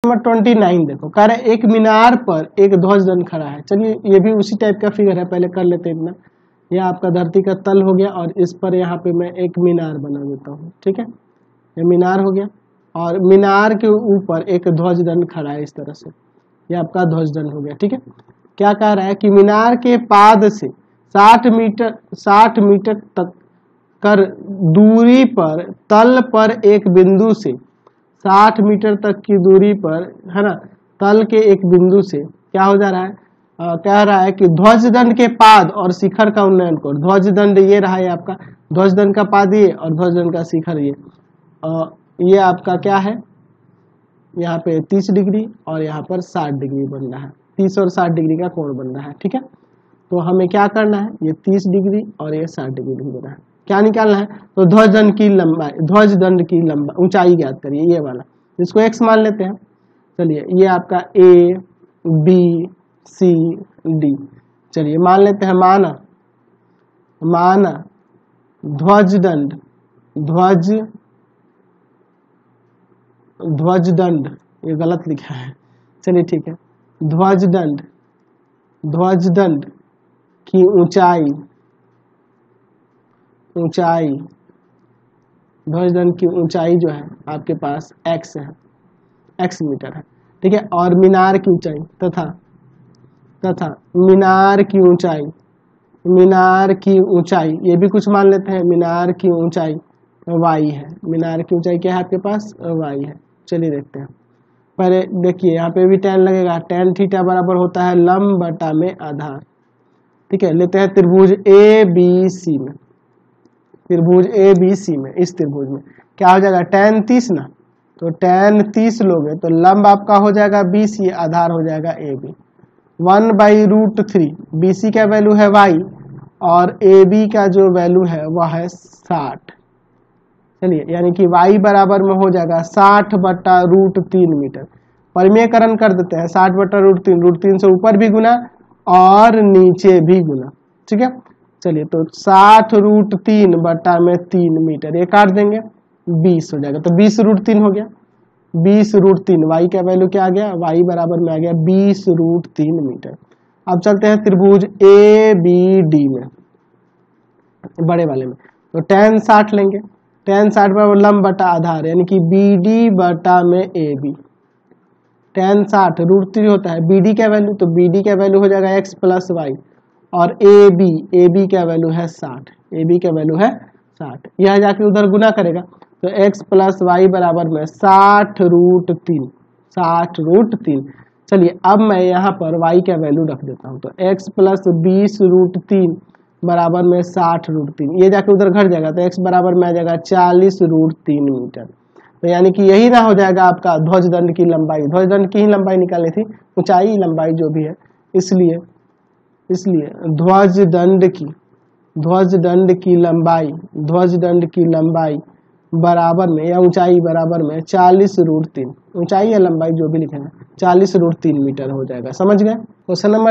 Number 29 देखो, कह रहे एक मीनार पर एक ध्वज दंड खड़ा है। चलिए ये भी उसी टाइप का फिगर है, पहले कर लेते हैं इतना। यह आपका धरती का तल हो गया और इस पर यहाँ पे मैं एक मीनार बना देता हूँ, ठीक है। ये मीनार हो गया और मीनार के ऊपर एक ध्वज दंड खड़ा है इस तरह से, ये आपका ध्वज दंड हो गया, ठीक है। क्या कह रहा है कि मीनार के पाद से 60 मीटर तक कर दूरी पर तल पर एक बिंदु से 60 मीटर तक की दूरी पर, है ना, तल के एक बिंदु से क्या हो जा रहा है, कह रहा है कि ध्वज दंड के पाद और शिखर का उन्नयन करो। ध्वज दंड ये रहा है आपका, ध्वज दंड का पाद ये और ध्वज दंड का शिखर ये आपका क्या है, यहाँ पे 30 डिग्री और यहाँ पर 60 डिग्री बन रहा है, 30 और 60 डिग्री का कोण बन रहा है, ठीक है। तो हमें क्या करना है, ये 30 डिग्री और ये 60 डिग्री बन रहा है, क्या निकालना है, तो ध्वज दंड की लंबाई, ध्वज दंड की लंबाई ऊंचाई ज्ञात करिए, ये वाला, इसको x मान लेते हैं। चलिए ये आपका A B C D, चलिए मान लेते हैं, माना ध्वज दंड ये गलत लिखा है, चलिए ठीक है, ध्वज दंड की ऊंचाई ध्वज दंड की ऊंचाई जो है आपके पास x है, x मीटर है, ठीक है। और मीनार की ऊंचाई तथा मीनार की ऊंचाई ये भी कुछ मान लेते हैं, मीनार की ऊंचाई y है, मीनार की ऊंचाई क्या है आपके पास, y है। चलिए देखते हैं, पहले देखिए यहाँ पे भी tan लगेगा, tan थीटा बराबर होता है लंब बटा में आधार, ठीक है। लेते हैं त्रिभुज ABC में, इस त्रिभुज में क्या हो जाएगा, tan 30 ना, तो tan 30 लोगे तो लंब आपका हो जाएगा BC, आधार हो जाएगा AB, 1/√3, BC का वैल्यू है y और AB का जो वैल्यू है वह है 60। चलिए यानी कि y बराबर में हो जाएगा 60/√3 मीटर। परिमेयकरण कर देते हैं, 60/√3, √3 से ऊपर भी गुना और नीचे भी गुना, ठीक है। चलिए तो 60√3/3 मीटर, ये काट देंगे 20 हो जाएगा, तो 20√3 हो गया, 20√3, y का वैल्यू क्या आ गया, y बराबर में आ गया 20√3 मीटर। अब चलते हैं त्रिभुज ABD में, बड़े वाले में, तो tan 60 लेंगे, tan 60 बराबर लंब बटा आधार, यानी कि BD बटा में AB, tan 60 √3 होता है BD का वैल्यू, तो BD का वैल्यू हो जाएगा x + y और AB का वैल्यू है 60, AB का वैल्यू है 60, यह जाके उधर गुना करेगा तो x + y बराबर में 60√3। चलिए अब मैं यहाँ पर y का वैल्यू रख देता हूँ, तो x + 20√3 बराबर में 60√3, ये जाके उधर घट जाएगा तो x बराबर में आ जाएगा 40√3 मीटर। तो यानी कि यही ना हो जाएगा आपका ध्वज दंड की लंबाई, ध्वज दंड की ही लंबाई निकालनी थी, ऊंचाई लंबाई जो भी है, इसलिए ध्वज दंड की लंबाई बराबर में या ऊंचाई बराबर में 40√3, ऊंचाई या लंबाई जो भी लिखेंगे 40√3 मीटर हो जाएगा। समझ गए। Question number